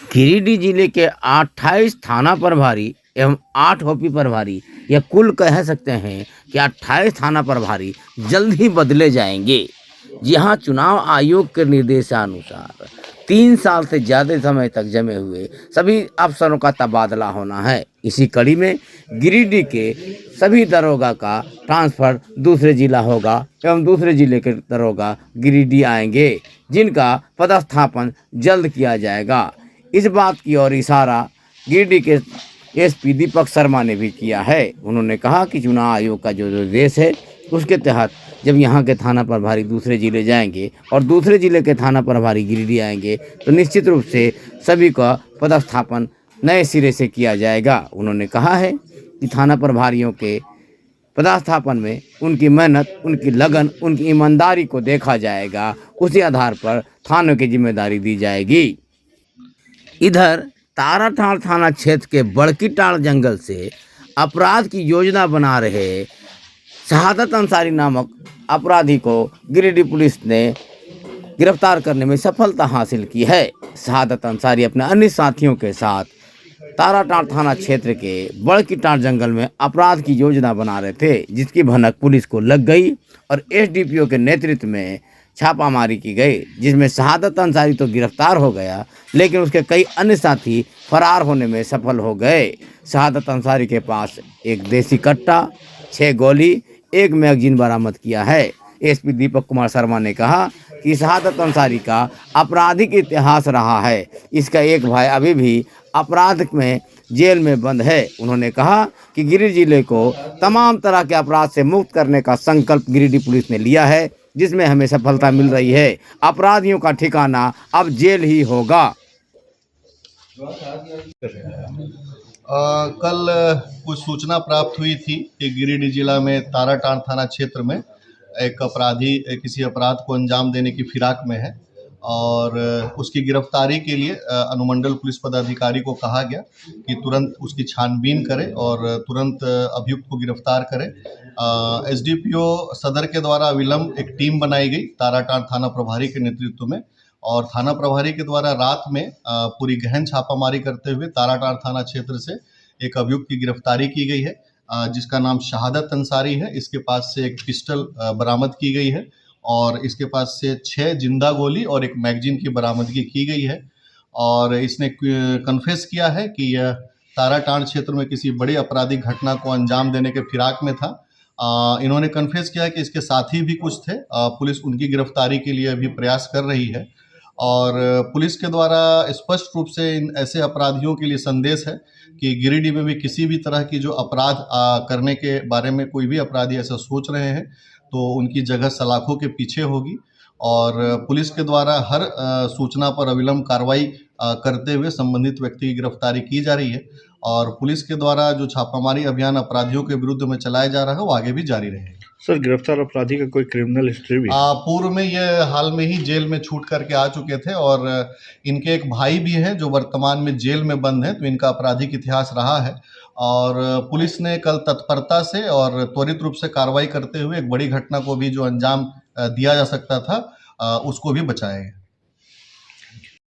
गिरिडीह जिले के 28 थाना प्रभारी एवं 8 ओपी प्रभारी, या कुल कह सकते हैं कि 28 थाना प्रभारी जल्द ही बदले जाएंगे। जहां चुनाव आयोग के निर्देशानुसार 3 साल से ज़्यादा समय तक जमे हुए सभी अफसरों का तबादला होना है। इसी कड़ी में गिरिडीह के सभी दरोगा का ट्रांसफ़र दूसरे जिला होगा एवं दूसरे जिले के दरोगा गिरिडीह आएंगे, जिनका पदस्थापन जल्द किया जाएगा। इस बात की ओर इशारा गिरिडीह के एसपी दीपक शर्मा ने भी किया है। उन्होंने कहा कि चुनाव आयोग का जो निर्देश है उसके तहत जब यहाँ के थाना प्रभारी दूसरे जिले जाएंगे और दूसरे जिले के थाना प्रभारी गिरिडीह आएंगे तो निश्चित रूप से सभी का पदस्थापन नए सिरे से किया जाएगा। उन्होंने कहा है कि थाना प्रभारियों के पदस्थापन में उनकी मेहनत, उनकी लगन, उनकी ईमानदारी को देखा जाएगा। उसी आधार पर थानों की जिम्मेदारी दी जाएगी। इधर ताराटांड़ थाना क्षेत्र के बड़कीटांड़ जंगल से अपराध की योजना बना रहे शहादत अंसारी नामक अपराधी को गिरिडीह पुलिस ने गिरफ्तार करने में सफलता हासिल की है। शहादत अंसारी अपने अन्य साथियों के साथ ताराटांड़ थाना क्षेत्र के बड़कीटांड़ जंगल में अपराध की योजना बना रहे थे, जिसकी भनक पुलिस को लग गई और एसडीपीओ के नेतृत्व में छापामारी की गई, जिसमें शहादत अंसारी तो गिरफ्तार हो गया, लेकिन उसके कई अन्य साथी फरार होने में सफल हो गए। शहादत अंसारी के पास एक देसी कट्टा, 6 गोली, 1 मैगजीन बरामद किया है। एसपी दीपक कुमार शर्मा ने कहा कि शहादत अंसारी का आपराधिक इतिहास रहा है। इसका एक भाई अभी भी अपराध में जेल में बंद है। उन्होंने कहा कि गिरिडीह जिले को तमाम तरह के अपराध से मुक्त करने का संकल्प गिरिडीह पुलिस ने लिया है, जिसमें हमें सफलता मिल रही है। अपराधियों का ठिकाना अब जेल ही होगा। कल कुछ सूचना प्राप्त हुई थी कि गिरिडीह जिला में ताराटांड़ थाना क्षेत्र में एक अपराधी किसी अपराध को अंजाम देने की फिराक में है और उसकी गिरफ्तारी के लिए अनुमंडल पुलिस पदाधिकारी को कहा गया कि तुरंत उसकी छानबीन करे और तुरंत अभियुक्त को गिरफ्तार करे। एसडीपीओ सदर के द्वारा विलम्ब एक टीम बनाई गई ताराटांड़ थाना प्रभारी के नेतृत्व में और थाना प्रभारी के द्वारा रात में पूरी गहन छापामारी करते हुए ताराटांड़ थाना क्षेत्र से एक अभियुक्त की गिरफ्तारी की गई है, जिसका नाम शहादत अंसारी है। इसके पास से एक पिस्टल बरामद की गई है और इसके पास से 6 जिंदा गोली और 1 मैगजीन की बरामदगी की गई है और इसने कन्फेस किया है कि यह ताराटांड़ क्षेत्र में किसी बड़ी आपराधिक घटना को अंजाम देने के फिराक में था। इन्होंने कन्फेस किया कि इसके साथी भी कुछ थे। पुलिस उनकी गिरफ्तारी के लिए अभी प्रयास कर रही है और पुलिस के द्वारा स्पष्ट रूप से इन ऐसे अपराधियों के लिए संदेश है कि गिरिडीह में भी किसी भी तरह की जो अपराध करने के बारे में कोई भी अपराधी ऐसा सोच रहे हैं तो उनकी जगह सलाखों के पीछे होगी और पुलिस के द्वारा हर सूचना पर अविलंब कार्रवाई करते हुए संबंधित व्यक्ति की गिरफ्तारी की जा रही है और पुलिस के द्वारा जो छापामारी अभियान अपराधियों के विरुद्ध में चलाया जा रहा है वो आगे भी जारी रहेगा। सर, गिरफ्तार अपराधी का कोई क्रिमिनल हिस्ट्री भी? पूर्व में ये हाल में ही जेल में छूट करके आ चुके थे और इनके एक भाई भी हैं जो वर्तमान में जेल में बंद हैं, तो इनका आपराधिक इतिहास रहा है और पुलिस ने कल तत्परता से और त्वरित रूप से कार्रवाई करते हुए एक बड़ी घटना को भी जो अंजाम दिया जा सकता था उसको भी बचाया है।